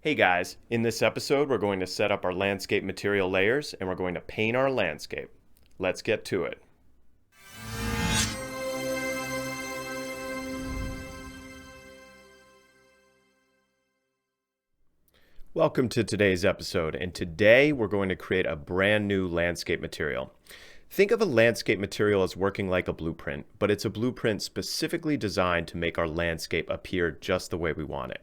Hey guys, in this episode we're going to set up our landscape material layers and we're going to paint our landscape. Let's get to it. Welcome to today's episode, and today we're going to create a brand new landscape material. Think of a landscape material as working like a blueprint, but it's a blueprint specifically designed to make our landscape appear just the way we want it.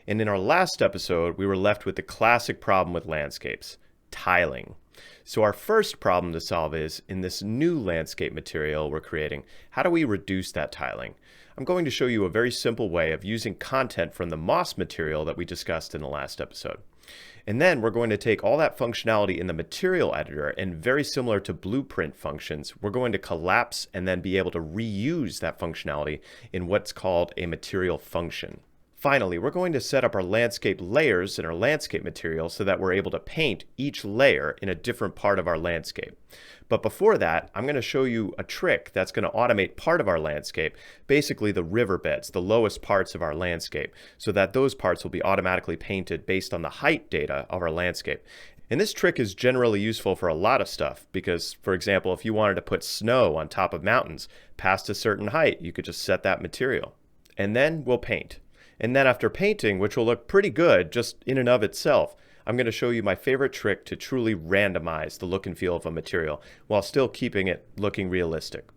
And in our last episode, we were left with the classic problem with landscapes, tiling. So our first problem to solve is, in this new landscape material we're creating, how do we reduce that tiling? I'm going to show you a very simple way of using content from the moss material that we discussed in the last episode. And then we're going to take all that functionality in the material editor, and very similar to blueprint functions, we're going to collapse and then be able to reuse that functionality in what's called a material function. Finally, we're going to set up our landscape layers in our landscape material so that we're able to paint each layer in a different part of our landscape. But before that, I'm going to show you a trick that's going to automate part of our landscape, basically the riverbeds, the lowest parts of our landscape, so that those parts will be automatically painted based on the height data of our landscape. And this trick is generally useful for a lot of stuff because, for example, if you wanted to put snow on top of mountains past a certain height, you could just set that material. And then we'll paint. And then after painting, which will look pretty good just in and of itself, I'm going to show you my favorite trick to truly randomize the look and feel of a material while still keeping it looking realistic.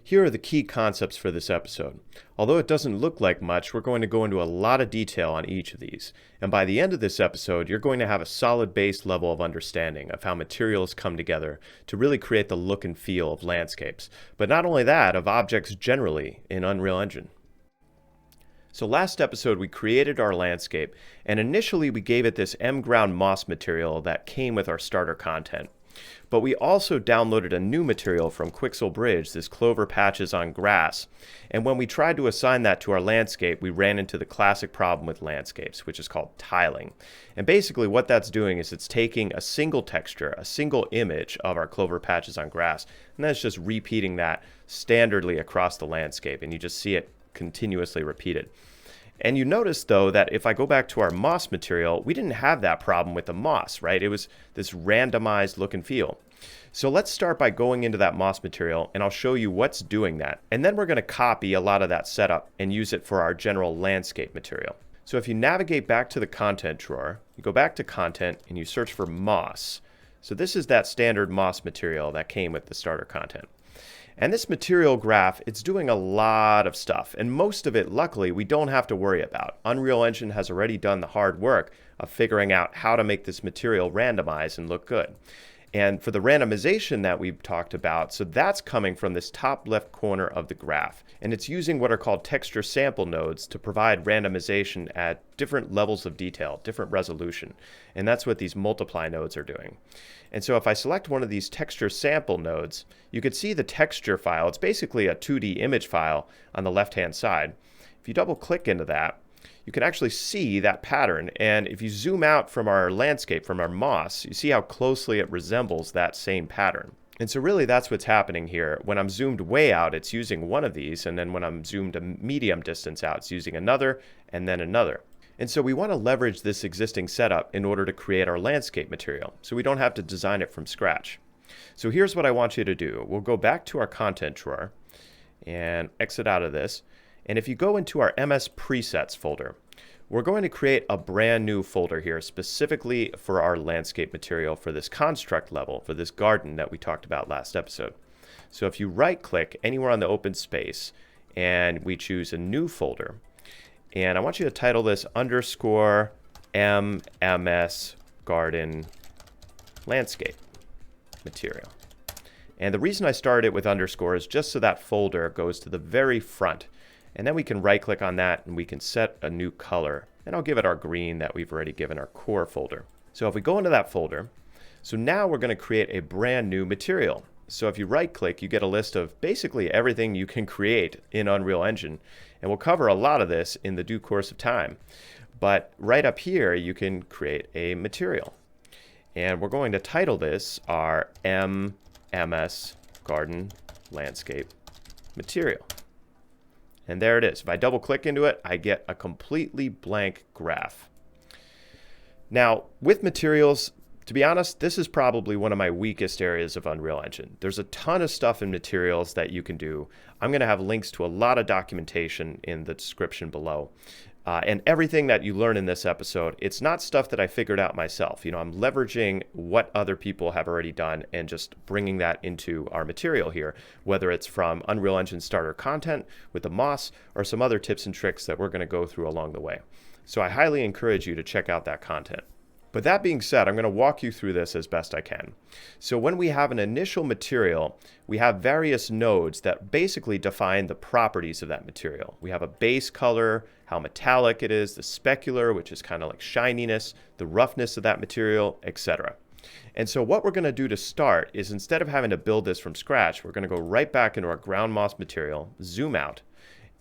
Here are the key concepts for this episode. Although it doesn't look like much, we're going to go into a lot of detail on each of these. And by the end of this episode, you're going to have a solid base level of understanding of how materials come together to really create the look and feel of landscapes. But not only that, of objects generally in Unreal Engine. So last episode we created our landscape, and initially we gave it this ground moss material that came with our starter content. But we also downloaded a new material from Quixel Bridge, this clover patches on grass. And when we tried to assign that to our landscape, we ran into the classic problem with landscapes, which is called tiling. And basically what that's doing is it's taking a single texture, a single image of our clover patches on grass, and then it's just repeating that standardly across the landscape, and you just see it continuously repeated. And you notice though that if I go back to our moss material, we didn't have that problem with the moss, right? It was this randomized look and feel. So let's start by going into that moss material and I'll show you what's doing that. And then we're going to copy a lot of that setup and use it for our general landscape material. So if you navigate back to the content drawer, you go back to content and you search for moss. So this is that standard moss material that came with the starter content. And this material graph, it's doing a lot of stuff, and most of it, luckily, we don't have to worry about. Unreal Engine has already done the hard work of figuring out how to make this material randomize and look good. And for the randomization that we've talked about, so that's coming from this top left corner of the graph. And it's using what are called texture sample nodes to provide randomization at different levels of detail, different resolution. And that's what these multiply nodes are doing. And so if I select one of these texture sample nodes, you could see the texture file. It's basically a 2D image file on the left-hand side. If you double click into that, you can actually see that pattern. And if you zoom out from our landscape, from our moss, you see how closely it resembles that same pattern. And so really that's what's happening here. When I'm zoomed way out, it's using one of these. And then when I'm zoomed a medium distance out, it's using another and then another. And so we want to leverage this existing setup in order to create our landscape material, so we don't have to design it from scratch. So here's what I want you to do. We'll go back to our content drawer and exit out of this. And if you go into our MS presets folder, we're going to create a brand new folder here specifically for our landscape material for this construct level, for this garden that we talked about last episode. So if you right click anywhere on the open space and we choose a new folder, and I want you to title this _MMS garden landscape material. And the reason I started it with underscore is just so that folder goes to the very front. And then we can right click on that and we can set a new color. And I'll give it our green that we've already given our core folder. So if we go into that folder, so now we're going to create a brand new material. So if you right click, you get a list of basically everything you can create in Unreal Engine. And we'll cover a lot of this in the due course of time. But right up here, you can create a material. And we're going to title this our MS garden landscape material. And there it is. If I double click into it, I get a completely blank graph. Now, with materials, to be honest, this is probably one of my weakest areas of Unreal Engine. There's a ton of stuff in materials that you can do. I'm going to have links to a lot of documentation in the description below. And everything that you learn in this episode, it's not stuff that I figured out myself. I'm leveraging what other people have already done and just bringing that into our material here, whether it's from Unreal Engine starter content with the Moss or some other tips and tricks that we're going to go through along the way. So I highly encourage you to check out that content. But that being said, I'm going to walk you through this as best I can. So when we have an initial material, we have various nodes that basically define the properties of that material. We have a base color, how metallic it is, the specular, which is kind of like shininess, the roughness of that material, etc. And so what we're going to do to start is, instead of having to build this from scratch, we're going to go right back into our ground moss material, zoom out,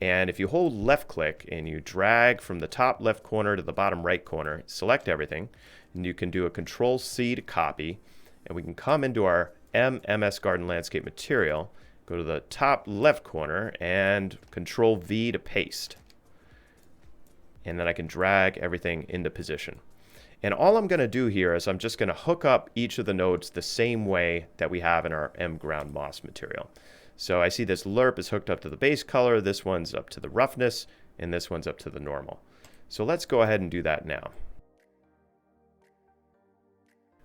and if you hold left click and you drag from the top left corner to the bottom right corner, select everything, and you can do a Control C to copy, and we can come into our MS Garden Landscape material, go to the top left corner, and Control V to paste. And then I can drag everything into position. And all I'm going to do here is I'm just going to hook up each of the nodes the same way that we have in our ground moss material. So I see this lerp is hooked up to the base color, this one's up to the roughness, and this one's up to the normal. So let's go ahead and do that now.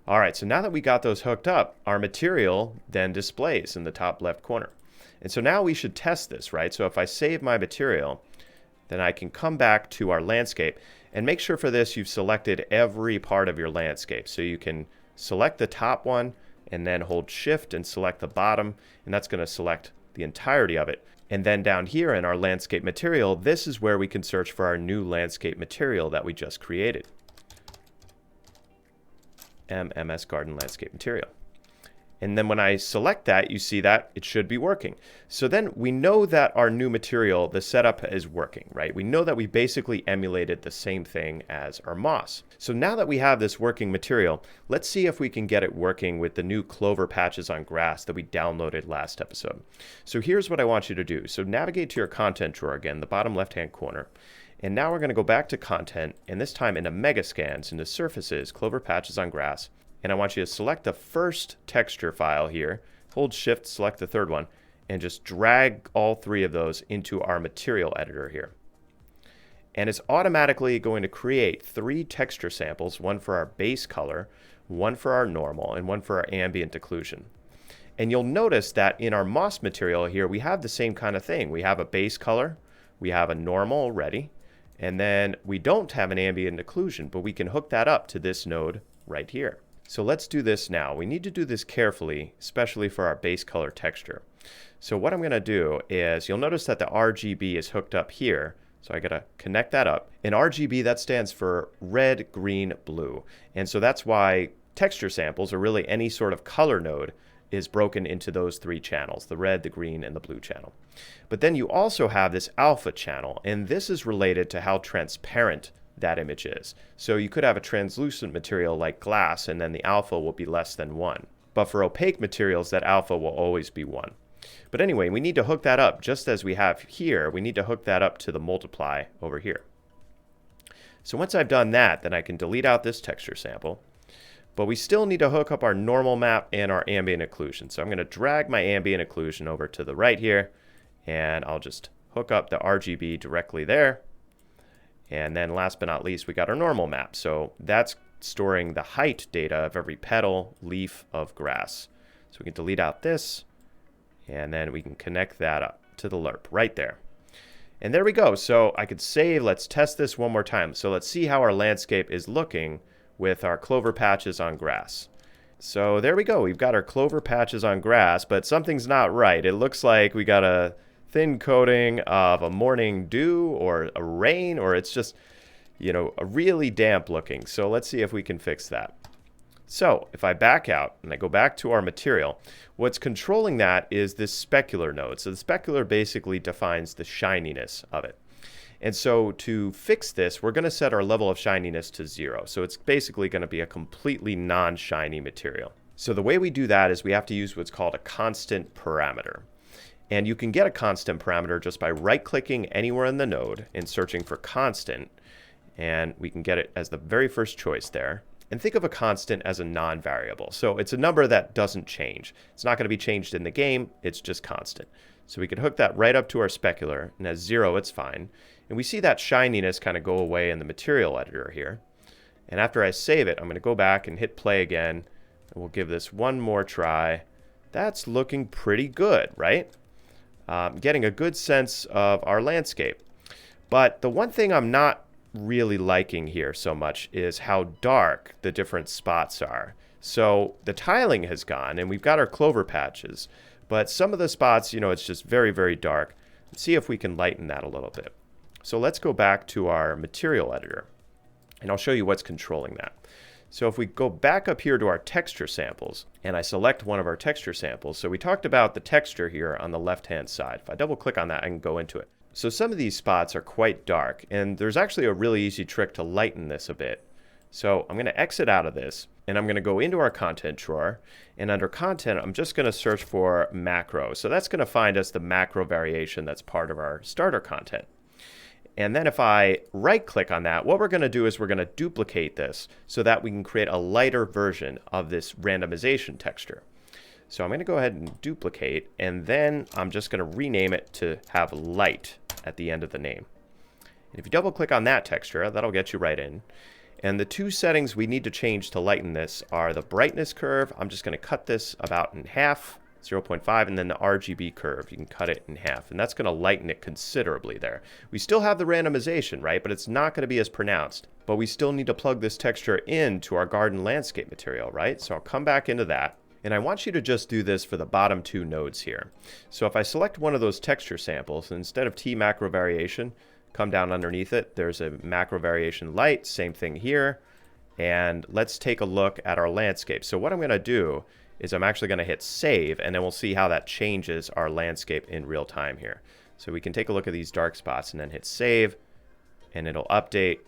All right, so now that we got those hooked up, our material then displays in the top left corner. And so now we should test this, right? So if I save my material, then I can come back to our landscape, and make sure for this you've selected every part of your landscape. So you can select the top one and then hold Shift and select the bottom, and that's going to select the entirety of it. And then down here in our landscape material, this is where we can search for our new landscape material that we just created. MS Garden Landscape Material. And then when I select that, you see that it should be working. So then we know that our new material, the setup is working, right? We know that we basically emulated the same thing as our moss. So now that we have this working material, let's see if we can get it working with the new clover patches on grass that we downloaded last episode. So here's what I want you to do. So navigate to your content drawer again, the bottom left-hand corner. And now we're going to go back to content, and this time into Megascans, into surfaces, clover patches on grass. And I want you to select the first texture file here, hold Shift, select the third one, and just drag all three of those into our material editor here. And it's automatically going to create 3 texture samples, one for our base color, one for our normal, and one for our ambient occlusion. And you'll notice that in our moss material here, we have the same kind of thing. We have a base color, we have a normal already, and then we don't have an ambient occlusion, but we can hook that up to this node right here. So let's do this now. We need to do this carefully, especially for our base color texture. So what I'm going to do is, you'll notice that the RGB is hooked up here. So I got to connect that up. And RGB, that stands for red, green, blue. And so that's why texture samples, or really any sort of color node, is broken into those 3 channels, the red, the green, and the blue channel. But then you also have this alpha channel, and this is related to how transparent that image is. So you could have a translucent material like glass, and then the alpha will be less than 1. But for opaque materials, that alpha will always be 1. But anyway, we need to hook that up, just as we have here, we need to hook that up to the multiply over here. So once I've done that, then I can delete out this texture sample. But we still need to hook up our normal map and our ambient occlusion. So I'm going to drag my ambient occlusion over to the right here, and I'll just hook up the RGB directly there. And then last but not least, we got our normal map. So that's storing the height data of every petal, leaf of grass. So we can delete out this, and then we can connect that up to the lerp right there. And there we go. So I could save. Let's test this one more time. So let's see how our landscape is looking with our clover patches on grass. So there we go. We've got our clover patches on grass, but something's not right. It looks like we got a thin coating of a morning dew or a rain, or it's just, a really damp looking. So let's see if we can fix that. So if I back out and I go back to our material, what's controlling that is this specular node. So the specular basically defines the shininess of it. And so to fix this, we're going to set our level of shininess to 0. So it's basically going to be a completely non-shiny material. So the way we do that is we have to use what's called a constant parameter. And you can get a constant parameter just by right-clicking anywhere in the node and searching for constant. and we can get it as the very first choice there. And think of a constant as a non-variable. So it's a number that doesn't change. It's not going to be changed in the game. It's just constant. So we could hook that right up to our specular, and as 0, it's fine. And we see that shininess kind of go away in the material editor here. And after I save it, I'm going to go back and hit play again, and we'll give this one more try. That's looking pretty good, right? Getting a good sense of our landscape. But the one thing I'm not really liking here so much is how dark the different spots are. So the tiling has gone, and we've got our clover patches. But some of the spots, it's just very, very dark. Let's see if we can lighten that a little bit. So let's go back to our material editor, and I'll show you what's controlling that. So if we go back up here to our texture samples, and I select one of our texture samples, so we talked about the texture here on the left-hand side. If I double click on that, I can go into it. So some of these spots are quite dark, and there's actually a really easy trick to lighten this a bit. So I'm going to exit out of this, and I'm going to go into our content drawer, and under content, I'm just going to search for macro. So that's going to find us the macro variation that's part of our starter content. And then if I right click on that, what we're going to do is we're going to duplicate this so that we can create a lighter version of this randomization texture. So I'm going to go ahead and duplicate, and then I'm just going to rename it to have light at the end of the name. And if you double click on that texture, that'll get you right in. And the two settings we need to change to lighten this are the brightness curve. I'm just going to cut this about in half, 0.5, and then the RGB curve. You can cut it in half, and that's going to lighten it considerably there. We still have the randomization, right? But it's not going to be as pronounced. But we still need to plug this texture into our garden landscape material, right? So I'll come back into that. And I want you to just do this for the bottom two nodes here. So if I select one of those texture samples, instead of T macro variation, come down underneath it, there's a macro variation light, same thing here. And let's take a look at our landscape. So what I'm going to do is I'm actually going to hit save, and then we'll see how that changes our landscape in real time here. So we can take a look at these dark spots and then hit save, and it'll update.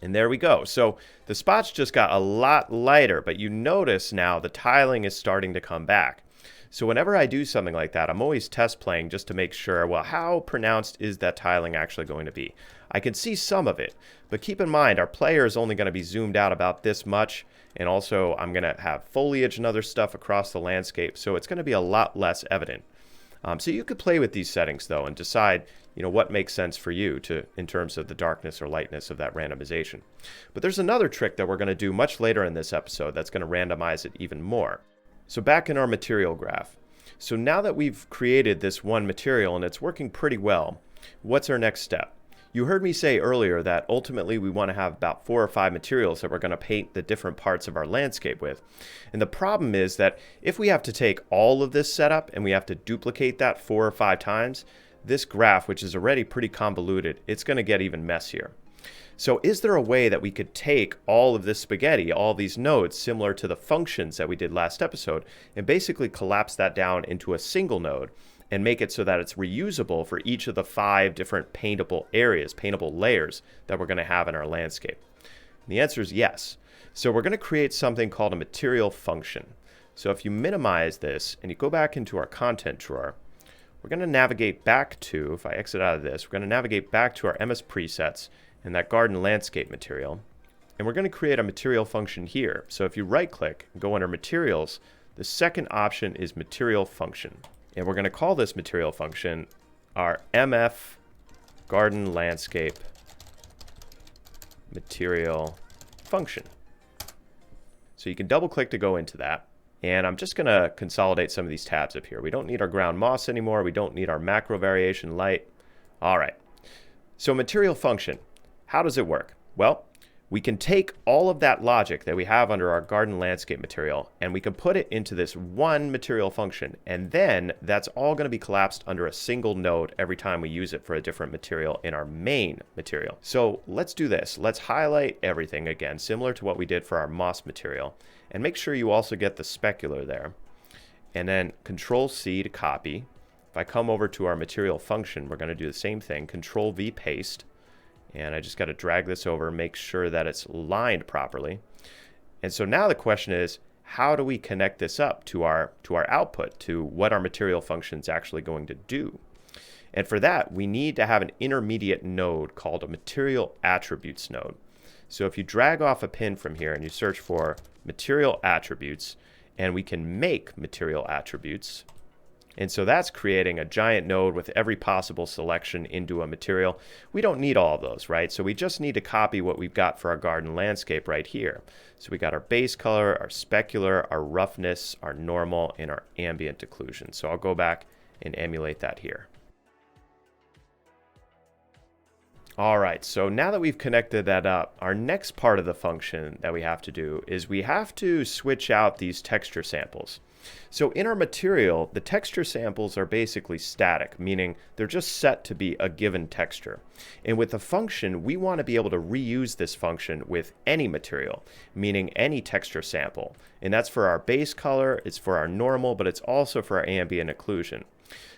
And there we go. So the spots just got a lot lighter, but you notice now the tiling is starting to come back. So whenever I do something like that, I'm always test playing just to make sure, well, how pronounced is that tiling actually going to be? I can see some of it, but keep in mind our player is only going to be zoomed out about this much, and also I'm going to have foliage and other stuff across the landscape, so it's going to be a lot less evident. So you could play with these settings though and decide what makes sense for you in terms of the darkness or lightness of that randomization. But there's another trick that we're going to do much later in this episode that's going to randomize it even more. So back in our material graph. So now that we've created this one material and it's working pretty well, what's our next step? You heard me say earlier that ultimately we want to have about 4 or 5 materials that we're going to paint the different parts of our landscape with. And the problem is that if we have to take all of this setup and we have to duplicate that 4 or 5 times, this graph, which is already pretty convoluted, it's going to get even messier. So is there a way that we could take all of this spaghetti, all these nodes, similar to the functions that we did last episode, and basically collapse that down into a single node and make it so that it's reusable for each of the 5 different paintable areas, paintable layers that we're going to have in our landscape? And the answer is yes. So we're going to create something called a material function. So if you minimize this and you go back into our content drawer, we're going to navigate back to, if I exit out of this, we're going to navigate back to our MS presets and that garden landscape material. And we're going to create a material function here. So if you right click and go under materials, the second option is material function. And we're going to call this material function our MF garden landscape material function. So you can double click to go into that. And I'm just going to consolidate some of these tabs up here. We don't need our ground moss anymore. We don't need our macro variation light. All right. So material function, how does it work? Well, we can take all of that logic that we have under our garden landscape material and we can put it into this one material function. And then that's all going to be collapsed under a single node every time we use it for a different material in our main material. So let's do this. Let's highlight everything again, similar to what we did for our moss material. And make sure you also get the specular there. And then Control C to copy. If I come over to our material function, we're going to do the same thing. Control V paste. And I just got to drag this over, make sure that it's lined properly. And so now the question is, how do we connect this up to our output, to what our material function is actually going to do? And for that, we need to have an intermediate node called a material attributes node. So if you drag off a pin from here and you search for material attributes, and we can make material attributes. And so that's creating a giant node with every possible selection into a material. We don't need all of those, right? So we just need to copy what we've got for our garden landscape right here. So we got our base color, our specular, our roughness, our normal, and our ambient occlusion. So I'll go back and emulate that here. All right, so now that we've connected that up, our next part of the function that we have to do is we have to switch out these texture samples. So in our material, the texture samples are basically static, meaning they're just set to be a given texture. And with the function, we want to be able to reuse this function with any material, meaning any texture sample. And that's for our base color, it's for our normal, but it's also for our ambient occlusion.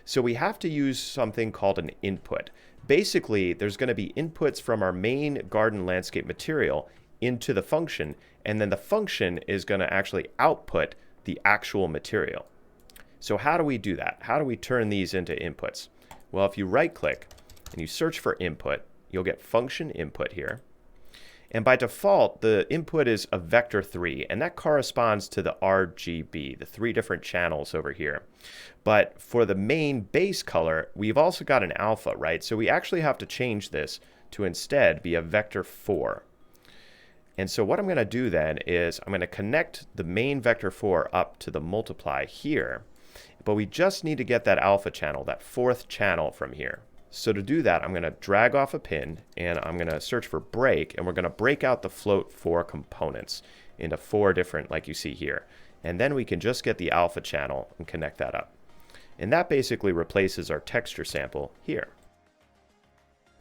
So we have to use something called an input. Basically, there's going to be inputs from our main garden landscape material into the function, and then the function is going to actually output the actual material. So how do we do that? How do we turn these into inputs? Well, if you right click and you search for input, you'll get function input here. And by default, the input is a vector 3, and that corresponds to the RGB, the 3 different channels over here. But for the main base color, we've also got an alpha, right? So we actually have to change this to instead be a vector 4. And so what I'm going to do then is I'm going to connect the main vector 4 up to the multiply here, but we just need to get that alpha channel, that 4th channel from here. So to do that, I'm going to drag off a pin and I'm going to search for break, and we're going to break out the float 4 components into 4 different, like you see here. And then we can just get the alpha channel and connect that up. And that basically replaces our texture sample here.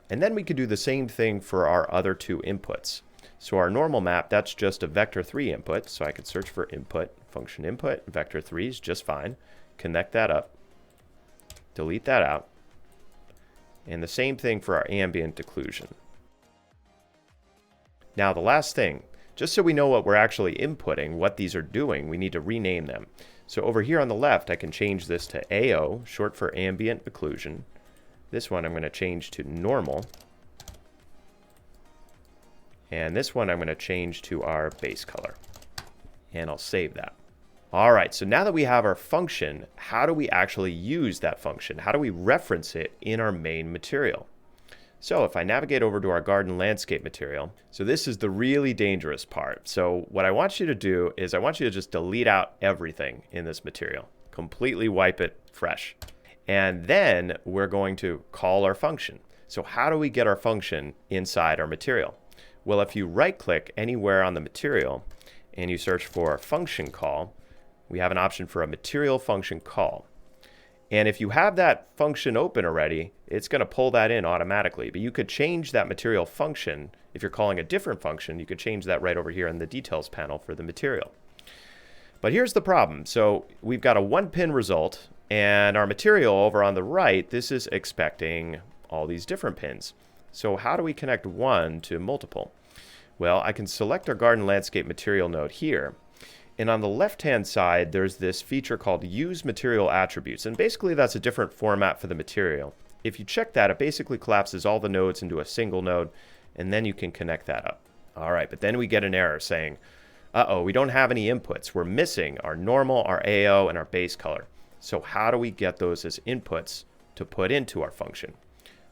And then we could do the same thing for our other 2 inputs. So our normal map, that's just a vector 3 input. So I could search for input, function input, vector 3 is just fine. Connect that up, delete that out. And the same thing for our ambient occlusion. Now the last thing, just so we know what we're actually inputting, what these are doing, we need to rename them. So over here on the left, I can change this to AO, short for ambient occlusion. This one I'm going to change to normal. And this one I'm going to change to our base color. And I'll save that. All right, so now that we have our function, how do we actually use that function? How do we reference it in our main material? So if I navigate over to our garden landscape material, so this is the really dangerous part. So what I want you to do is I want you to just delete out everything in this material, completely wipe it fresh. And then we're going to call our function. So how do we get our function inside our material? Well, if you right click anywhere on the material and you search for function call, we have an option for a material function call. And if you have that function open already, it's going to pull that in automatically. But you could change that material function. If you're calling a different function, you could change that right over here in the details panel for the material. But here's the problem. So we've got a 1-pin result, and our material over on the right, this is expecting all these different pins. So how do we connect one to multiple? Well, I can select our garden landscape material node here. And on the left-hand side, there's this feature called Use Material Attributes. And basically, that's a different format for the material. If you check that, it basically collapses all the nodes into a single node, and then you can connect that up. All right, but then we get an error saying, uh-oh, we don't have any inputs. We're missing our normal, our AO, and our base color. So how do we get those as inputs to put into our function?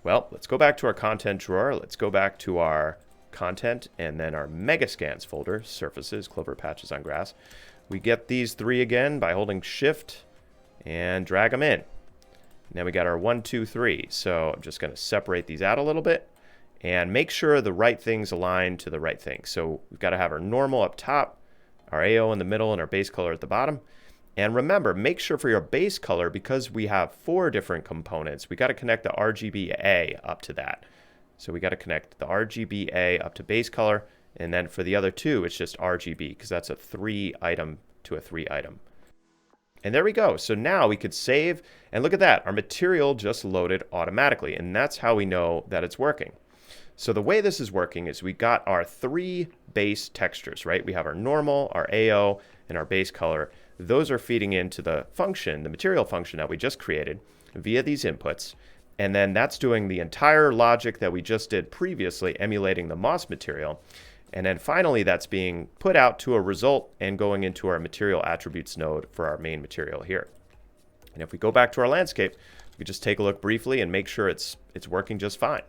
Well, let's go back to our content drawer. Let's go back to our content and then our megascans folder, surfaces, clover patches on grass. We get these 3 again by holding shift and drag them in. Now we got our 1, 2, 3. So I'm just going to separate these out a little bit and make sure the right things align to the right thing. So we've got to have our normal up top, our AO in the middle, and our base color at the bottom. And remember, make sure for your base color, because we have 4 different components, we got to connect the RGBA up to that. So we got to connect the RGBA up to base color, and then for the other 2, it's just RGB, because that's a 3 item to a 3 item. And there we go. So now we could save, and look at that, our material just loaded automatically, and that's how we know that it's working. So the way this is working is we got our 3 base textures, right? We have our normal, our AO, and our base color. Those are feeding into the function, the material function that we just created via these inputs. And then that's doing the entire logic that we just did previously, emulating the moss material. And then finally, that's being put out to a result and going into our material attributes node for our main material here. And if we go back to our landscape, we can just take a look briefly and make sure it's working just fine.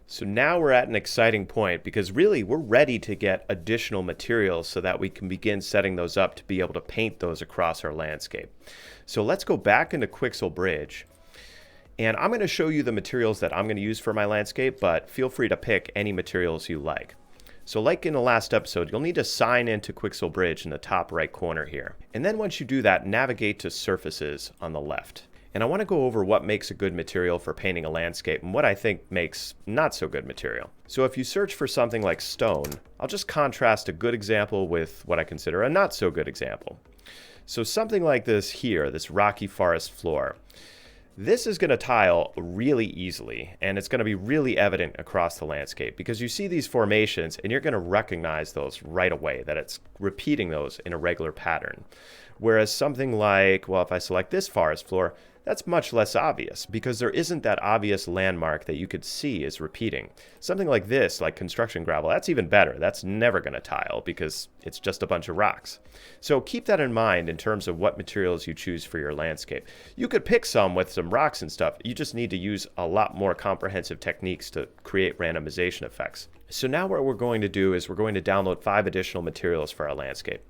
So now we're at an exciting point because really we're ready to get additional materials so that we can begin setting those up to be able to paint those across our landscape. So let's go back into Quixel Bridge. And I'm going to show you the materials that I'm going to use for my landscape, but feel free to pick any materials you like. So like in the last episode, you'll need to sign into Quixel Bridge in the top right corner here. And then once you do that, navigate to Surfaces on the left. And I want to go over what makes a good material for painting a landscape and what I think makes not so good material. So if you search for something like stone, I'll just contrast a good example with what I consider a not so good example. So something like this here, this rocky forest floor. This is going to tile really easily, and it's going to be really evident across the landscape because you see these formations and you're going to recognize those right away, that it's repeating those in a regular pattern. Whereas something like, well, if I select this forest floor, that's much less obvious because there isn't that obvious landmark that you could see is repeating. Something like this, like construction gravel, that's even better. That's never going to tile because it's just a bunch of rocks. So keep that in mind in terms of what materials you choose for your landscape. You could pick some with some rocks and stuff. You just need to use a lot more comprehensive techniques to create randomization effects. So now what we're going to do is we're going to download 5 additional materials for our landscape.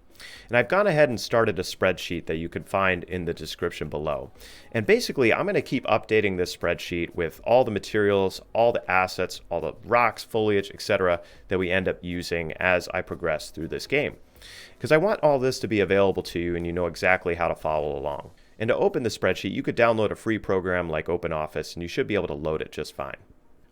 And I've gone ahead and started a spreadsheet that you can find in the description below. And basically, I'm going to keep updating this spreadsheet with all the materials, all the assets, all the rocks, foliage, etc. that we end up using as I progress through this game. Because I want all this to be available to you and you know exactly how to follow along. And to open the spreadsheet, you could download a free program like OpenOffice and you should be able to load it just fine.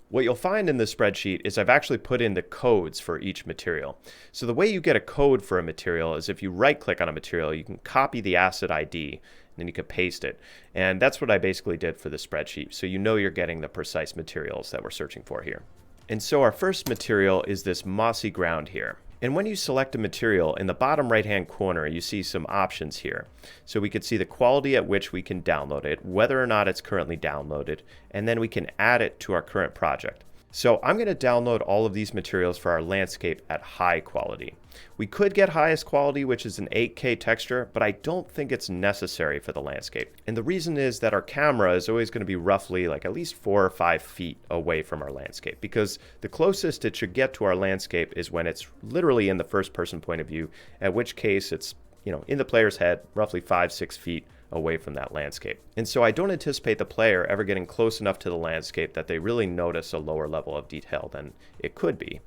What you'll find in this spreadsheet is I've actually put in the codes for each material. So the way you get a code for a material is if you right click on a material, you can copy the asset ID and then you can paste it. And that's what I basically did for the spreadsheet. So you know you're getting the precise materials that we're searching for here. And so our first material is this mossy ground here. And when you select a material, in the bottom right-hand corner, you see some options here. So we could see the quality at which we can download it, whether or not it's currently downloaded, and then we can add it to our current project. So I'm going to download all of these materials for our landscape at high quality. We could get highest quality, which is an 8K texture, but I don't think it's necessary for the landscape. And the reason is that our camera is always going to be roughly like at least 4 or 5 feet away from our landscape, because the closest it should get to our landscape is when it's literally in the first person point of view, at which case it's, in the player's head, roughly 5-6 feet away from that landscape. And so I don't anticipate the player ever getting close enough to the landscape that they really notice a lower level of detail than it could be.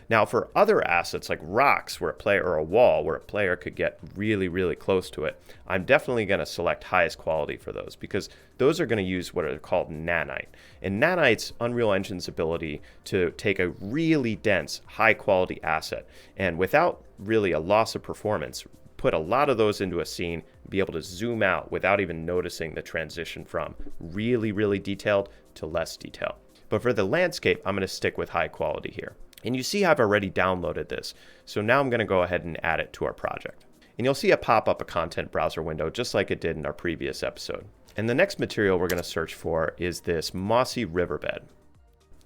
Now for other assets like rocks or a wall where a player could get really, really close to it, I'm definitely going to select highest quality for those because those are going to use what are called nanite. And nanite's Unreal Engine's ability to take a really dense, high quality asset and without really a loss of performance, put a lot of those into a scene, be able to zoom out without even noticing the transition from really, really detailed to less detailed. But for the landscape, I'm going to stick with high quality here. And you see I've already downloaded this. So now I'm going to go ahead and add it to our project. And you'll see it pop up a content browser window just like it did in our previous episode. And the next material we're going to search for is this mossy riverbed.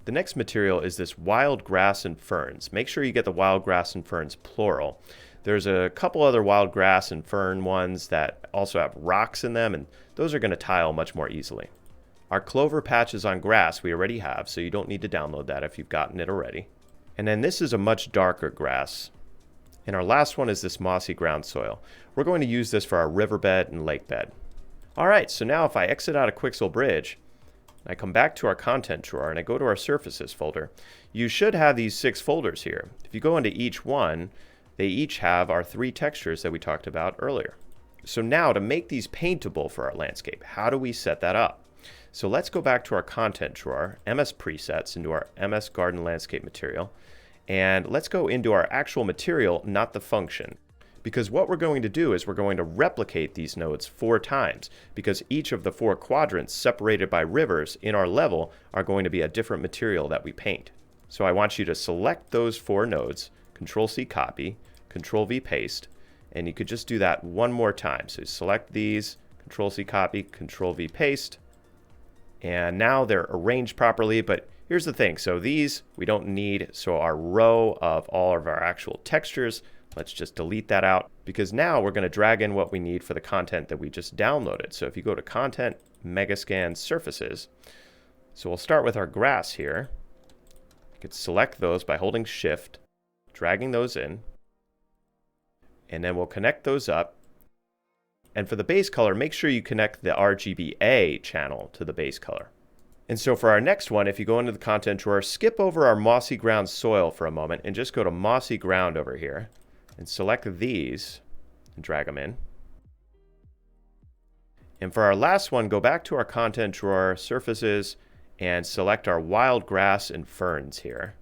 The next material is this wild grass and ferns. Make sure you get the wild grass and ferns plural. There's a couple other wild grass and fern ones that also have rocks in them, and those are going to tile much more easily. Our clover patches on grass we already have, so you don't need to download that if you've gotten it already. And then this is a much darker grass. And our last one is this mossy ground soil. We're going to use this for our riverbed and lake bed. All right, so now if I exit out of Quixel Bridge, I come back to our content drawer and I go to our surfaces folder, you should have these 6 folders here. If you go into each one, they each have our 3 textures that we talked about earlier. So now to make these paintable for our landscape, how do we set that up? So let's go back to our content drawer, MS Presets, into our MS Garden Landscape material, and let's go into our actual material, not the function. Because what we're going to do is we're going to replicate these nodes 4 times, because each of the 4 quadrants separated by rivers in our level are going to be a different material that we paint. So I want you to select those 4 nodes, Control-C copy, Control-V paste, and you could just do that one more time. So select these, Control-C copy, Control-V paste, And now they're arranged properly, but here's the thing. So these we don't need. So our row of all of our actual textures, let's just delete that out, because now we're going to drag in what we need for the content that we just downloaded. So if you go to Content, Megascan Surfaces, so we'll start with our grass here. You could select those by holding Shift, dragging those in, and then we'll connect those up. And for the base color, make sure you connect the RGBA channel to the base color. And so for our next one, if you go into the content drawer, skip over our mossy ground soil for a moment and just go to mossy ground over here and select these and drag them in. And for our last one, go back to our content drawer, surfaces, and select our wild grass and ferns here.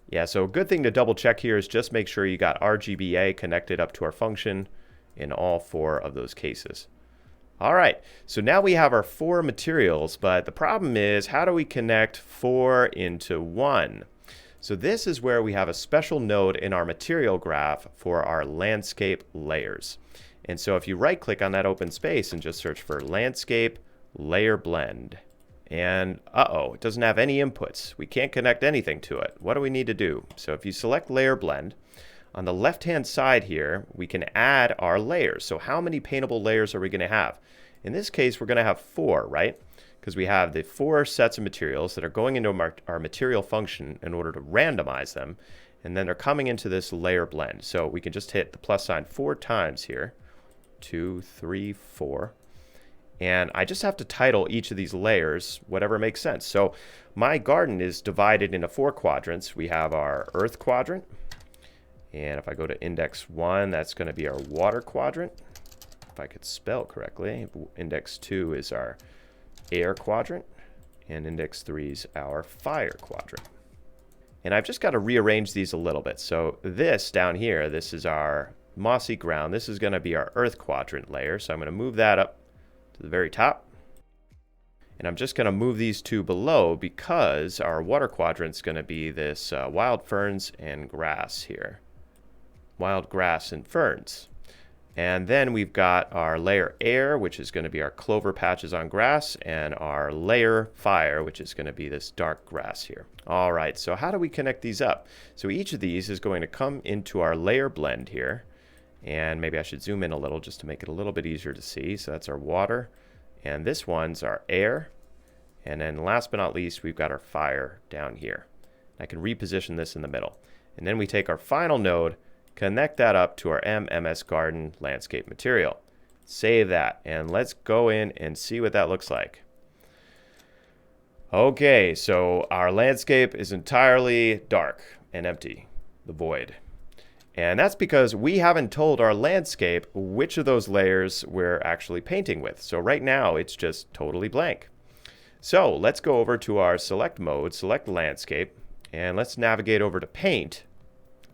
Yeah, so a good thing to double check here is just make sure you got RGBA connected up to our function in all 4 of those cases. All right, so now we have our 4 materials, but the problem is, how do we connect 4 into 1? So this is where we have a special node in our material graph for our landscape layers. And so if you right click on that open space and just search for landscape layer blend, and it doesn't have any inputs. We can't connect anything to it. What do we need to do? So if you select layer blend, on the left hand side here, we can add our layers. So how many paintable layers are we going to have? In this case, we're going to have 4, right? Because we have the 4 sets of materials that are going into our material function in order to randomize them. And then they're coming into this layer blend. So we can just hit the plus sign 4 times here. 2, 3, 4. And I just have to title each of these layers whatever makes sense. So my garden is divided into 4 quadrants. We have our earth quadrant. And if I go to index 1, that's going to be our water quadrant. If I could spell correctly. Index 2 is our air quadrant. And index 3 is our fire quadrant. And I've just got to rearrange these a little bit. So this down here, this is our mossy ground. This is going to be our earth quadrant layer. So I'm going to move that up to the very top. And I'm just going to move these 2 below because our water quadrant is going to be this wild ferns and grass here. Wild grass and ferns. And then we've got our layer air, which is going to be our clover patches on grass, and our layer fire, which is going to be this dark grass here. All right, so how do we connect these up? So each of these is going to come into our layer blend here. And maybe I should zoom in a little just to make it a little bit easier to see. So that's our water. And this one's our air. And then last but not least, we've got our fire down here. I can reposition this in the middle. And then we take our final node, connect that up to our MS Garden landscape material. Save that. And let's go in and see what that looks like. Okay, so our landscape is entirely dark and empty, the void. And that's because we haven't told our landscape which of those layers we're actually painting with. So right now it's just totally blank. So let's go over to our select mode, select landscape, and let's navigate over to paint.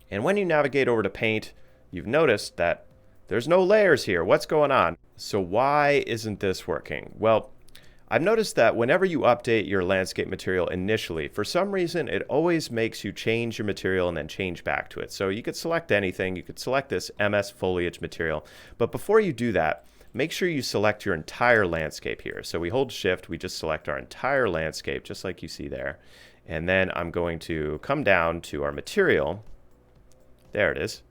And when you navigate over to paint, you've noticed that there's no layers here. What's going on? So why isn't this working? Well, I've noticed that whenever you update your landscape material initially, for some reason, it always makes you change your material and then change back to it. So you could select anything. You could select this MS foliage material. But before you do that, make sure you select your entire landscape here. So we hold Shift. We just select our entire landscape, just like you see there. And then I'm going to come down to our material. There it is.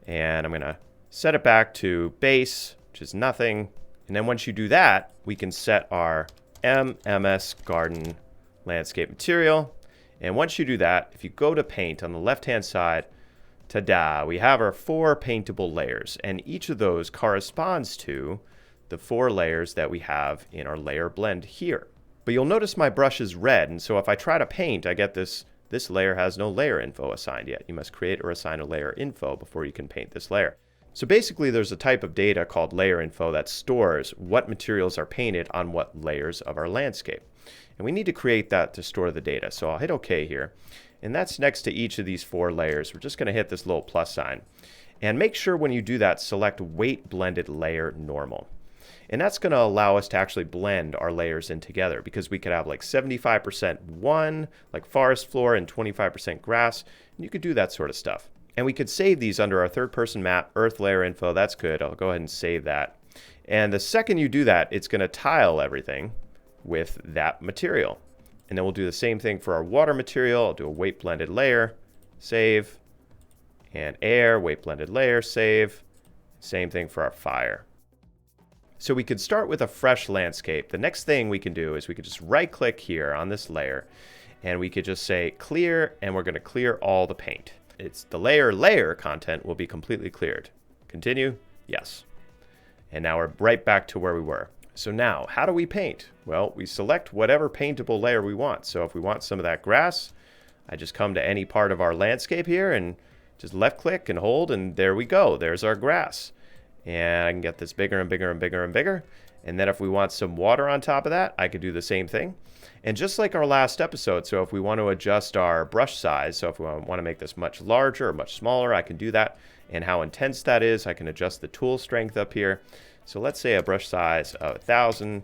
And I'm going to set it back to base, which is nothing. And then once you do that, we can set our MS Garden landscape material. And once you do that, if you go to paint on the left-hand side, ta-da, we have our 4 paintable layers. And each of those corresponds to the 4 layers that we have in our layer blend here. But you'll notice my brush is red. And so if I try to paint, I get this layer has no layer info assigned yet. You must create or assign a layer info before you can paint this layer. So basically there's a type of data called layer info that stores what materials are painted on what layers of our landscape. And we need to create that to store the data. So I'll hit OK here. And that's next to each of these 4 layers. We're just going to hit this little plus sign. And make sure when you do that, select weight blended layer normal. And that's going to allow us to actually blend our layers in together, because we could have like 75% one, like forest floor, and 25% grass. And you could do that sort of stuff. And we could save these under our 3rd person map, earth layer info. That's good. I'll go ahead and save that. And the second you do that, it's going to tile everything with that material. And then we'll do the same thing for our water material. I'll do a weight blended layer, save, and air, weight blended layer, save. Same thing for our fire. So we could start with a fresh landscape. The next thing we can do is we could just right click here on this layer and we could just say clear, and we're going to clear all the paint. It's the layer content will be completely cleared. Continue, yes. And now we're right back to where we were. So now, how do we paint? Well, we select whatever paintable layer we want. So if we want some of that grass, I just come to any part of our landscape here and just left click and hold, and there we go. There's our grass. And I can get this bigger and bigger and bigger and bigger. And then if we want some water on top of that, I could do the same thing. And just like our last episode, so if we want to adjust our brush size, so if we want to make this much larger or much smaller, I can do that. And how intense that is, I can adjust the tool strength up here. So let's say a brush size of 1,000,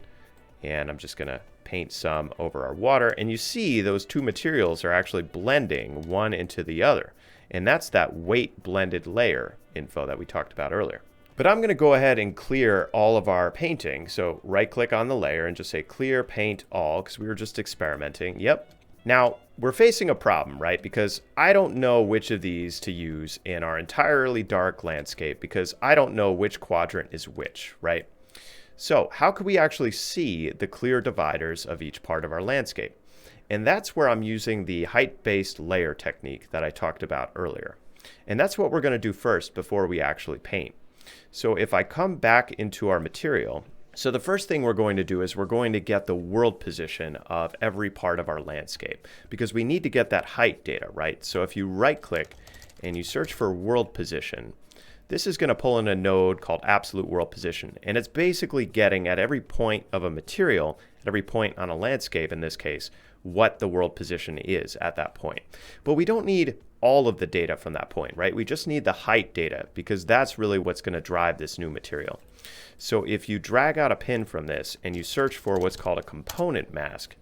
and I'm just going to paint some over our water. And you see those two materials are actually blending one into the other. And that's that weight blended layer info that we talked about earlier. But I'm going to go ahead and clear all of our painting. So right click on the layer and just say clear paint all, because we were just experimenting. Yep. Now we're facing a problem, right? Because I don't know which of these to use in our entirely dark landscape, because I don't know which quadrant is which, right? So how could we actually see the clear dividers of each part of our landscape? And that's where I'm using the height-based layer technique that I talked about earlier. And that's what we're going to do first before we actually paint. So if I come back into our material, so the first thing we're going to do is we're going to get the world position of every part of our landscape, because we need to get that height data, right? So if you right click and you search for world position, this is going to pull in a node called absolute world position. And it's basically getting at every point of a material, at every point on a landscape in this case, what the world position is at that point. But we don't need all of the data from that point, right? We just need the height data, because that's really what's going to drive this new material. So if you drag out a pin from this and you search for what's called a component mask,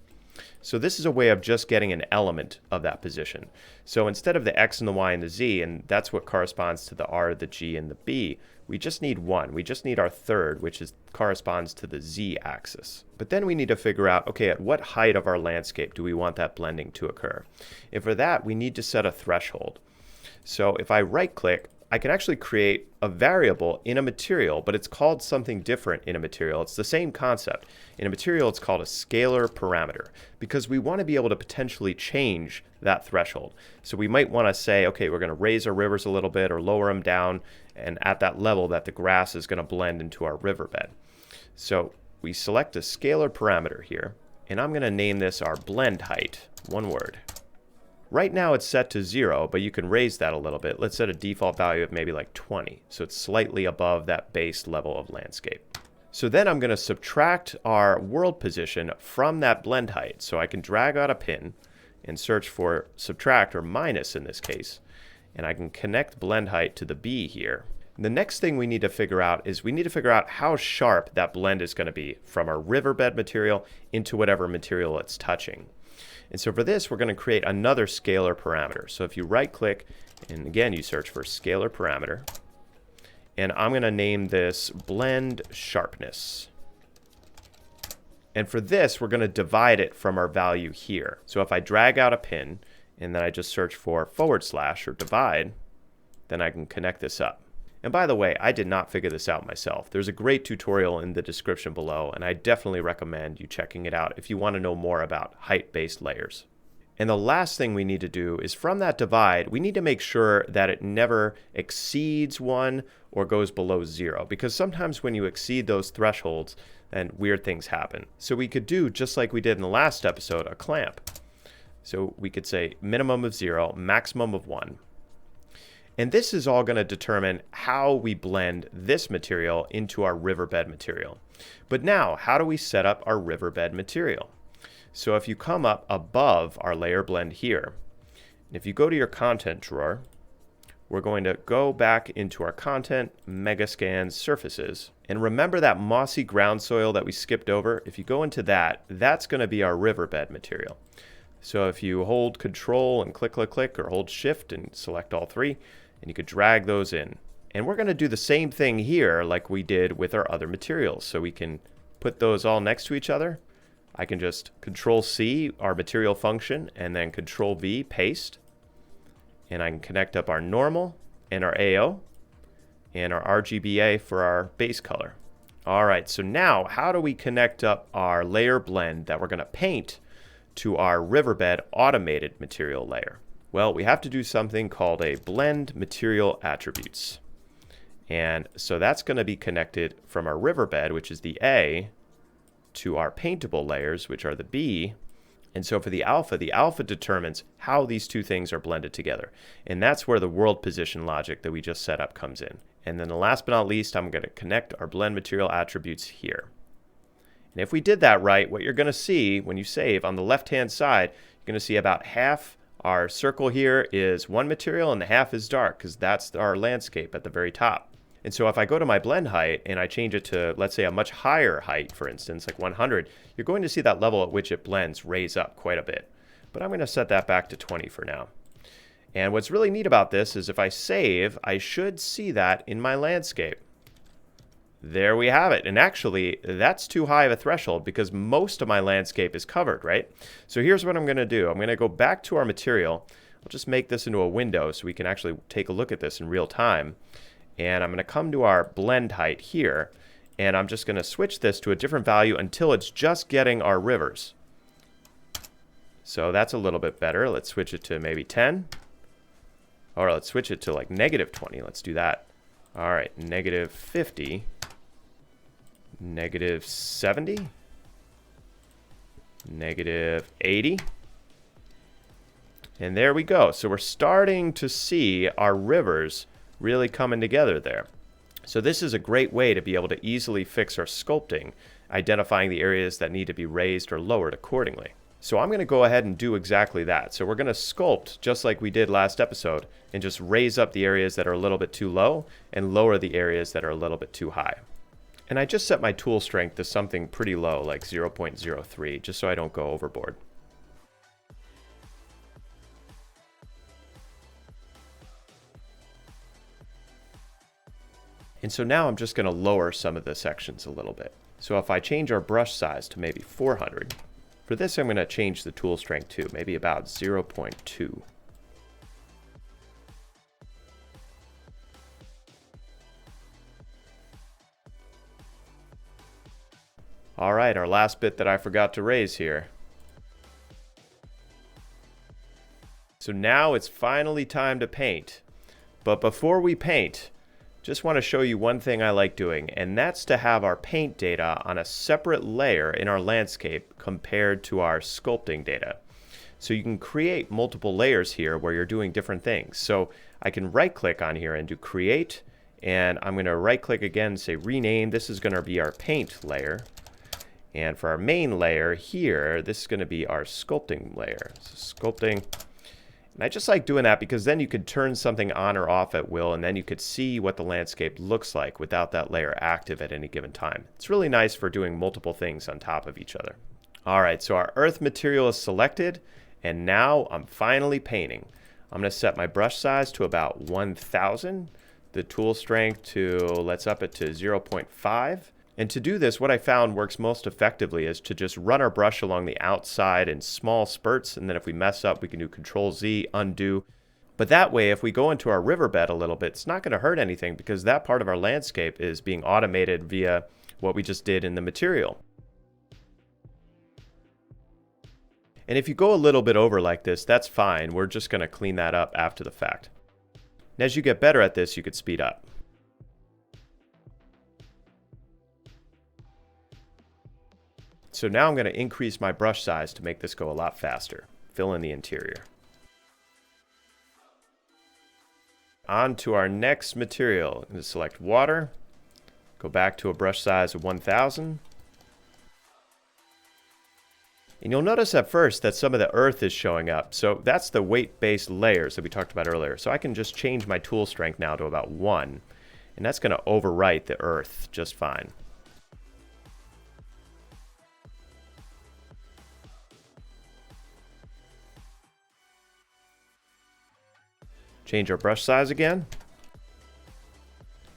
so this is a way of just getting an element of that position. So instead of the X and the Y and the Z, and that's what corresponds to the R, the G, and the B, we just need one. We just need our third, which corresponds to the Z axis. But then we need to figure out, okay, at what height of our landscape do we want that blending to occur? And for that, we need to set a threshold. So if I right click, I can actually create a variable in a material, but it's called something different in a material. It's the same concept. In a material, it's called a scalar parameter, because we want to be able to potentially change that threshold. So we might want to say, okay, we're going to raise our rivers a little bit or lower them down, and at that level that the grass is going to blend into our riverbed. So we select a scalar parameter here, and I'm going to name this our blend height, one word. Right now it's set to 0, but you can raise that a little bit. Let's set a default value of maybe like 20. So it's slightly above that base level of landscape. So then I'm going to subtract our world position from that blend height. So I can drag out a pin and search for subtract, or minus in this case. And I can connect blend height to the B here. And the next thing we need to figure out is we need to figure out how sharp that blend is going to be from our riverbed material into whatever material it's touching. And so for this, we're going to create another scalar parameter. So if you right click, and again, you search for scalar parameter, and I'm going to name this blend sharpness. And for this, we're going to divide it from our value here. So if I drag out a pin, and then I just search for / or divide, then I can connect this up. And by the way, I did not figure this out myself. There's a great tutorial in the description below, and I definitely recommend you checking it out if you want to know more about height-based layers. And the last thing we need to do is from that divide, we need to make sure that it never exceeds 1 or goes below 0, because sometimes when you exceed those thresholds, then weird things happen. So we could do, just like we did in the last episode, a clamp. So we could say minimum of 0, maximum of 1. And this is all going to determine how we blend this material into our riverbed material. But now, how do we set up our riverbed material? So if you come up above our layer blend here, and if you go to your content drawer, we're going to go back into our content, Megascan surfaces. And remember that mossy ground soil that we skipped over? If you go into that, that's going to be our riverbed material. So if you hold Control and click, or hold Shift and select all three, and you could drag those in. And we're going to do the same thing here like we did with our other materials. So we can put those all next to each other. I can just Control C, our material function, and then Control V, paste. And I can connect up our normal and our AO and our RGBA for our base color. All right, so now how do we connect up our layer blend that we're going to paint to our riverbed automated material layer? Well, we have to do something called a blend material attributes. And so that's going to be connected from our riverbed, which is the A, to our paintable layers, which are the B. And so for the alpha determines how these two things are blended together. And that's where the world position logic that we just set up comes in. And then the last but not least, I'm going to connect our blend material attributes here. And if we did that right, what you're going to see when you save on the left-hand side, you're going to see about half our circle here is one material and the half is dark, because that's our landscape at the very top. And so if I go to my blend height and I change it to, let's say, a much higher height, for instance, like 100, you're going to see that level at which it blends raise up quite a bit. But I'm going to set that back to 20 for now. And what's really neat about this is if I save, I should see that in my landscape. There we have it. And actually, that's too high of a threshold because most of my landscape is covered, right? So here's what I'm going to do. I'm going to go back to our material. I'll just make this into a window so we can actually take a look at this in real time. And I'm going to come to our blend height here, and I'm just going to switch this to a different value until it's just getting our rivers. So that's a little bit better. Let's switch it to maybe 10. Or let's switch it to like -20. Let's do that. All right, -50. -70. -80. And there we go. So we're starting to see our rivers really coming together there. So this is a great way to be able to easily fix our sculpting, identifying the areas that need to be raised or lowered accordingly. So I'm going to go ahead and do exactly that. So we're going to sculpt just like we did last episode and just raise up the areas that are a little bit too low and lower the areas that are a little bit too high. And I just set my tool strength to something pretty low, like 0.03, just so I don't go overboard. And so now I'm just going to lower some of the sections a little bit. So if I change our brush size to maybe 400, for this I'm going to change the tool strength to maybe about 0.2. All right, our last bit that I forgot to raise here. So now it's finally time to paint. But before we paint, just want to show you one thing I like doing, and that's to have our paint data on a separate layer in our landscape compared to our sculpting data. So you can create multiple layers here where you're doing different things. So I can right click on here and do create, and I'm going to right click again and say rename. This is going to be our paint layer. And for our main layer here, this is going to be our sculpting layer. So sculpting. And I just like doing that because then you could turn something on or off at will, and then you could see what the landscape looks like without that layer active at any given time. It's really nice for doing multiple things on top of each other. All right, so our earth material is selected, and now I'm finally painting. I'm going to set my brush size to about 1000, the tool strength to, let's up it to 0.5. And to do this, what I found works most effectively is to just run our brush along the outside in small spurts, and then if we mess up, we can do Control Z, undo. But that way, if we go into our riverbed a little bit, it's not going to hurt anything because that part of our landscape is being automated via what we just did in the material. And if you go a little bit over like this, that's fine. We're just going to clean that up after the fact. And as you get better at this, you could speed up. So now I'm going to increase my brush size to make this go a lot faster. Fill in the interior. On to our next material. I'm going to select water. Go back to a brush size of 1000. And you'll notice at first that some of the earth is showing up. So that's the weight-based layers that we talked about earlier. So I can just change my tool strength now to about 1. And that's going to overwrite the earth just fine. Change our brush size again.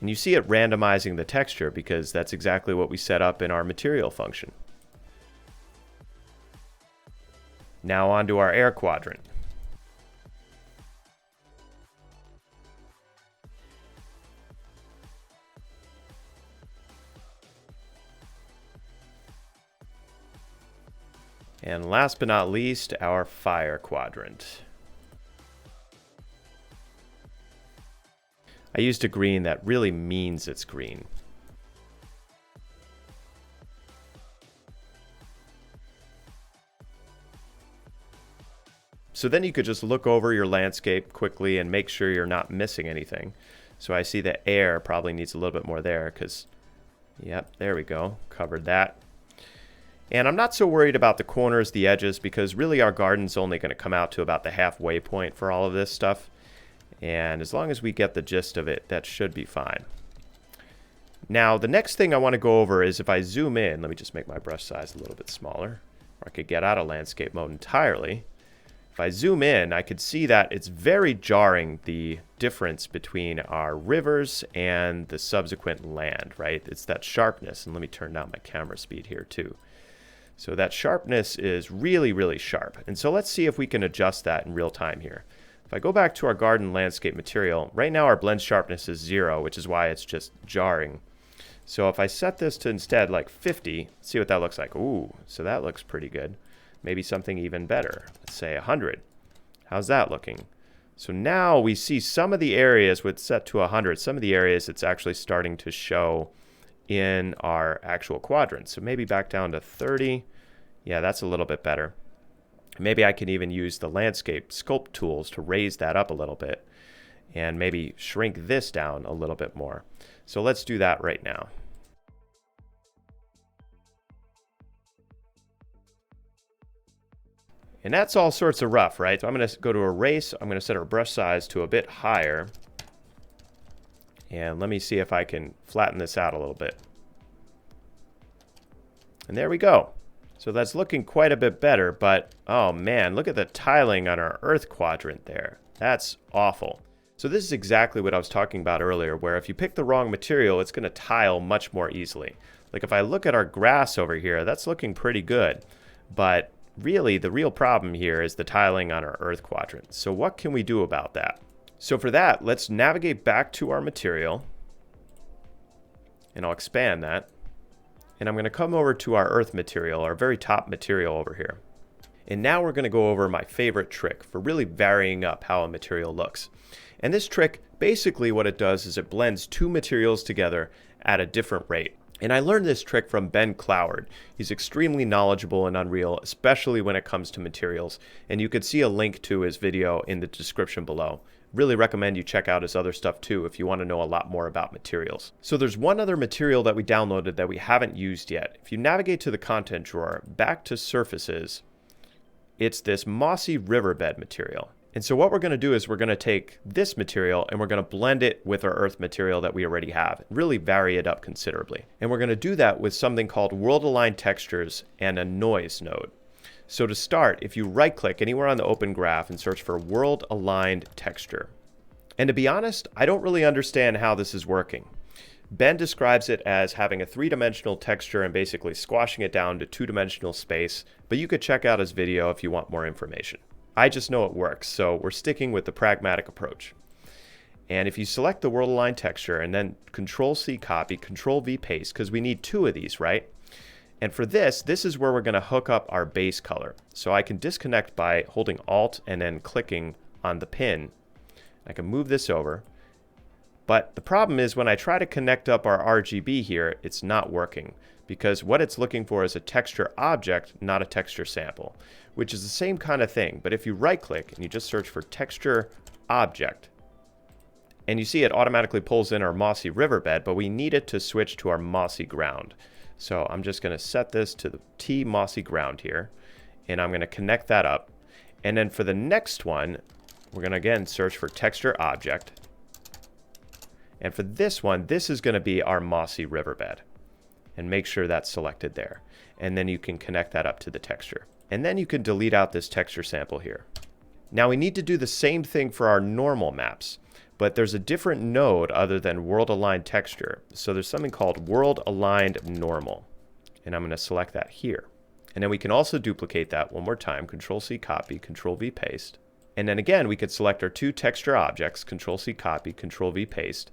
And you see it randomizing the texture because that's exactly what we set up in our material function. Now on to our air quadrant. And last but not least, our fire quadrant. I used a green that really means it's green. So then you could just look over your landscape quickly and make sure you're not missing anything. So I see the air probably needs a little bit more there because, yep, there we go, covered that. And I'm not so worried about the corners, the edges, because really our garden's only going to come out to about the halfway point for all of this stuff. And as long as we get the gist of it, that should be fine. Now, the next thing I want to go over is if I zoom in, let me just make my brush size a little bit smaller, or I could get out of landscape mode entirely. If I zoom in, I could see that it's very jarring, the difference between our rivers and the subsequent land, right? It's that sharpness. And let me turn down my camera speed here too. So that sharpness is really, really sharp. And so let's see if we can adjust that in real time here. If I go back to our garden landscape material, right now our blend sharpness is 0, which is why it's just jarring. So if I set this to instead like 50, see what that looks like. Ooh, so that looks pretty good. Maybe something even better. Let's say 100. How's that looking? So now we see some of the areas with set to 100, some of the areas it's actually starting to show in our actual quadrant. So maybe back down to 30. Yeah, that's a little bit better. Maybe I can even use the landscape sculpt tools to raise that up a little bit and maybe shrink this down a little bit more. So let's do that right now. And that's all sorts of rough, right? So I'm going to go to erase. I'm going to set our brush size to a bit higher. And let me see if I can flatten this out a little bit. And there we go. So that's looking quite a bit better, but oh man, look at the tiling on our earth quadrant there. That's awful. So this is exactly what I was talking about earlier, where if you pick the wrong material, it's going to tile much more easily. Like if I look at our grass over here, that's looking pretty good. But really, the real problem here is the tiling on our earth quadrant. So what can we do about that? So for that, let's navigate back to our material. And I'll expand that. And I'm going to come over to our earth material, our very top material over here. And now we're going to go over my favorite trick for really varying up how a material looks. And this trick, basically what it does is it blends two materials together at a different rate. And I learned this trick from Ben Cloward. He's extremely knowledgeable in Unreal, especially when it comes to materials. And you could see a link to his video in the description below. Really recommend you check out his other stuff too if you want to know a lot more about materials. So there's one other material that we downloaded that we haven't used yet. If you navigate to the content drawer, back to surfaces, it's this mossy riverbed material. And so what we're going to do is we're going to take this material and we're going to blend it with our earth material that we already have, really vary it up considerably. And we're going to do that with something called world aligned textures and a noise node. So to start, if you right click anywhere on the open graph and search for world aligned texture. And to be honest, I don't really understand how this is working. Ben describes it as having a three-dimensional texture and basically squashing it down to two-dimensional space, but you could check out his video if you want more information. I just know it works, so we're sticking with the pragmatic approach. And if you select the world aligned texture and then Control-C copy, Control-V paste, because we need two of these, right? And for this is where we're going to hook up our base color. So I can disconnect by holding Alt and then clicking on the pin. I can move this over. But the problem is when I try to connect up our RGB here, it's not working because what it's looking for is a texture object, not a texture sample, which is the same kind of thing. But if you right click and you just search for texture object, and you see it automatically pulls in our mossy riverbed, but we need it to switch to our mossy ground. So I'm just going to set this to the T mossy ground here, and I'm going to connect that up. And then for the next one, we're going to again search for texture object. And for this one, this is going to be our mossy riverbed. And make sure that's selected there. And then you can connect that up to the texture. And then you can delete out this texture sample here. Now we need to do the same thing for our normal maps. but there's a different node other than world aligned texture. So there's something called world aligned normal. And I'm going to select that here. And then we can also duplicate that one more time. Control C copy, Control V paste. And then again, we could select our two texture objects, Control C copy, Control V paste.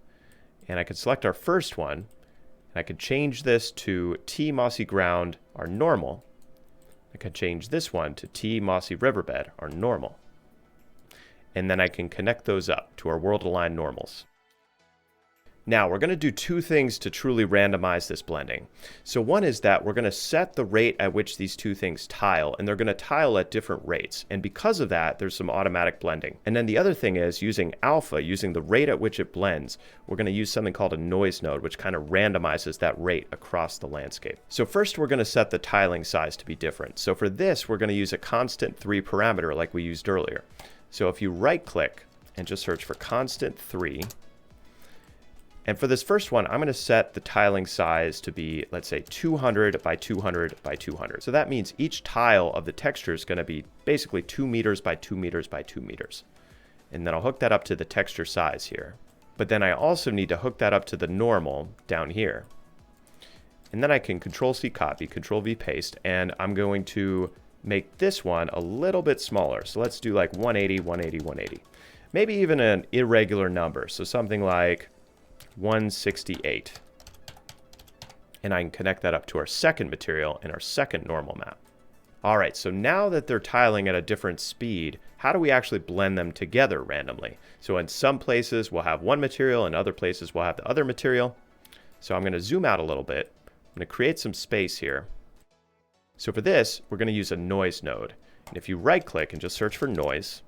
And I could select our first one. And I could change this to T mossy ground, our normal. I could change this one to T mossy riverbed, our normal. And then I can connect those up to our world aligned normals. Now we're going to do two things to truly randomize this blending. So one is that we're going to set the rate at which these two things tile, and they're going to tile at different rates. And because of that, there's some automatic blending. And then the other thing is using alpha, using the rate at which it blends, we're going to use something called a noise node, which kind of randomizes that rate across the landscape. So first we're going to set the tiling size to be different. So for this, we're going to use a constant 3 parameter like we used earlier. So if you right click and just search for constant 3, and for this first one, I'm going to set the tiling size to be, let's say, 200 by 200 by 200. So that means each tile of the texture is going to be basically 2 meters by 2 meters by 2 meters. And then I'll hook that up to the texture size here. But then I also need to hook that up to the normal down here. And then I can Control C copy, Control V paste, and I'm going to make this one a little bit smaller. So let's do like 180, 180, 180. Maybe even an irregular number. So something like 168. And I can connect that up to our second material in our second normal map. All right, so now that they're tiling at a different speed, how do we actually blend them together randomly? So in some places we'll have one material, in other places we'll have the other material. So I'm going to zoom out a little bit. I'm going to create some space here. So for this, we're going to use a noise node. And if you right click and just search for noise,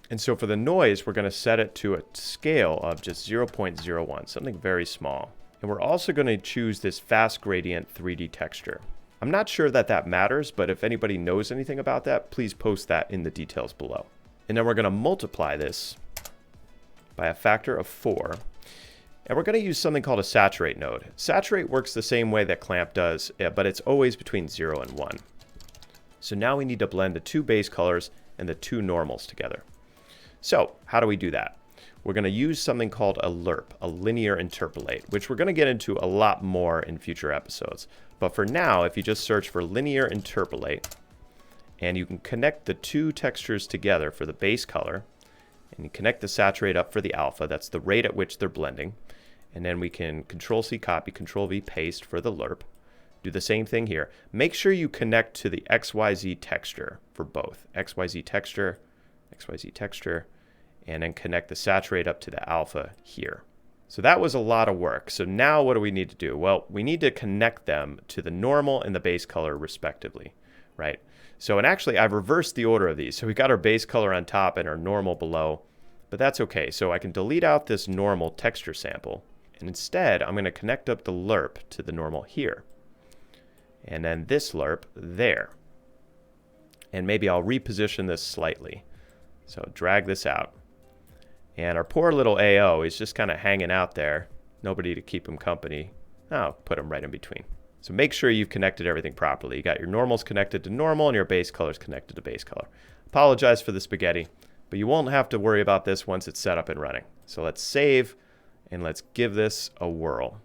and so for the noise, we're going to set it to a scale of just 0.01, something very small. And we're also going to choose this fast gradient 3D texture. I'm not sure that that matters, but if anybody knows anything about that, please post that in the details below. And then we're going to multiply this by a factor of 4. And we're going to use something called a saturate node. Saturate works the same way that clamp does, but it's always between 0 and 1. So now we need to blend the two base colors and the two normals together. So how do we do that? We're going to use something called a lerp, a linear interpolate, which we're going to get into a lot more in future episodes. But for now, if you just search for linear interpolate, and you can connect the two textures together for the base color, and you connect the saturate up for the alpha, that's the rate at which they're blending, and then we can Control C copy, Control V paste for the lerp. Do the same thing here. Make sure you connect to the XYZ texture for both. XYZ texture, XYZ texture, and then connect the saturate up to the alpha here. So that was a lot of work. So now what do we need to do? Well, we need to connect them to the normal and the base color respectively, right? So, and actually I've reversed the order of these. So we got our base color on top and our normal below, but that's okay. So I can delete out this normal texture sample, and instead I'm going to connect up the lerp to the normal here, and then this lerp there. And maybe I'll reposition this slightly. So drag this out. And our poor little AO is just kind of hanging out there. Nobody to keep him company. I'll put him right in between. So make sure you've connected everything properly. You got your normals connected to normal and your base colors connected to base color. Apologize for the spaghetti, but you won't have to worry about this once it's set up and running. So let's save and let's give this a whirl.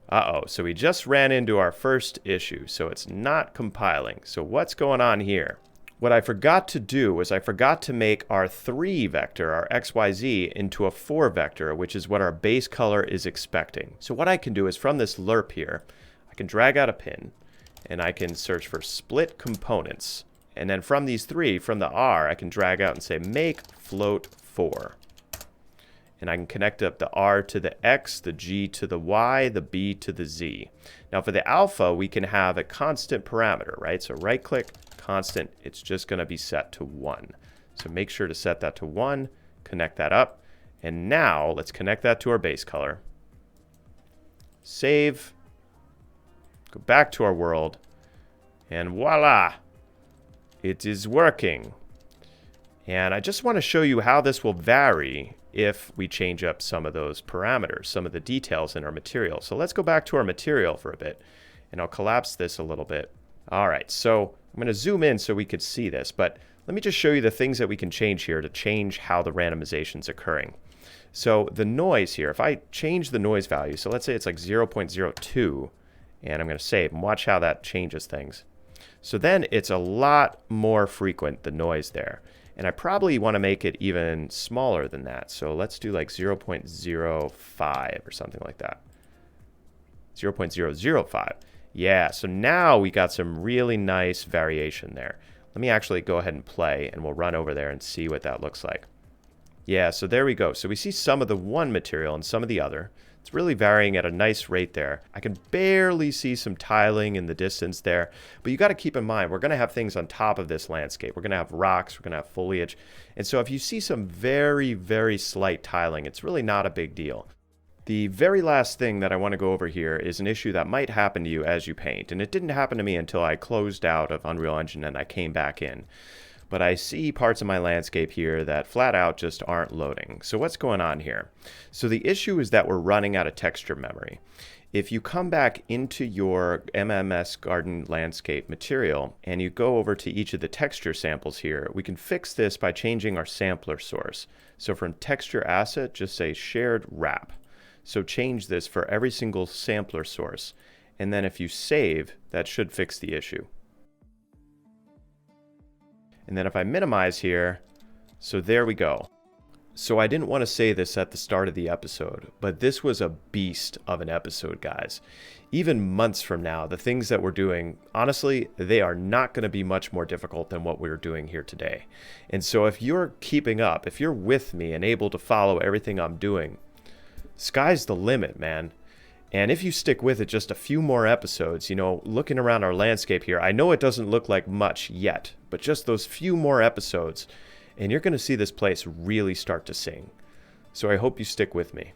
Uh-oh, so we just ran into our first issue. So it's not compiling. So what's going on here? What I forgot to do was I forgot to make our 3 vector, our XYZ, into a 4 vector, which is what our base color is expecting. So what I can do is from this lerp here, I can drag out a pin, and I can search for split components. And then from these 3, from the R, I can drag out and say make float 4. And I can connect up the R to the X, the G to the Y, the B to the Z. Now for the alpha, we can have a constant parameter, right? So right click, constant, it's just going to be set to 1. So make sure to set that to 1, connect that up, and now let's connect that to our base color. Save, go back to our world, and voila, it is working. And I just want to show you how this will vary if we change up some of those parameters, some of the details in our material. So let's go back to our material for a bit, and I'll collapse this a little bit. All right, so I'm going to zoom in so we could see this, but let me just show you the things that we can change here to change how the randomization is occurring. So the noise here, if I change the noise value, so let's say it's like 0.02, and I'm going to save and watch how that changes things. So then it's a lot more frequent, the noise there. And I probably want to make it even smaller than that. So let's do like 0.05 or something like that. 0.005. Yeah, so now we got some really nice variation there. Let me actually go ahead and play, and we'll run over there and see what that looks like. Yeah, so there we go. So we see some of the one material and some of the other. It's really varying at a nice rate there. I can barely see some tiling in the distance there, but you got to keep in mind, we're going to have things on top of this landscape. We're going to have rocks, we're going to have foliage. And so if you see some very, very slight tiling, it's really not a big deal. The very last thing that I want to go over here is an issue that might happen to you as you paint. And it didn't happen to me until I closed out of Unreal Engine and I came back in. But I see parts of my landscape here that flat out just aren't loading. So what's going on here? So the issue is that we're running out of texture memory. If you come back into your MMS Garden landscape material and you go over to each of the texture samples here, we can fix this by changing our sampler source. So from texture asset, just say shared wrap. So change this for every single sampler source. And then if you save, that should fix the issue. And then if I minimize here, so there we go. So I didn't want to say this at the start of the episode, but this was a beast of an episode, guys. Even months from now, the things that we're doing, honestly, they are not going to be much more difficult than what we're doing here today. And so if you're keeping up, if you're with me and able to follow everything I'm doing, sky's the limit, man. And if you stick with it just a few more episodes, you know, looking around our landscape here, I know it doesn't look like much yet, but just those few more episodes, and you're going to see this place really start to sing. So I hope you stick with me.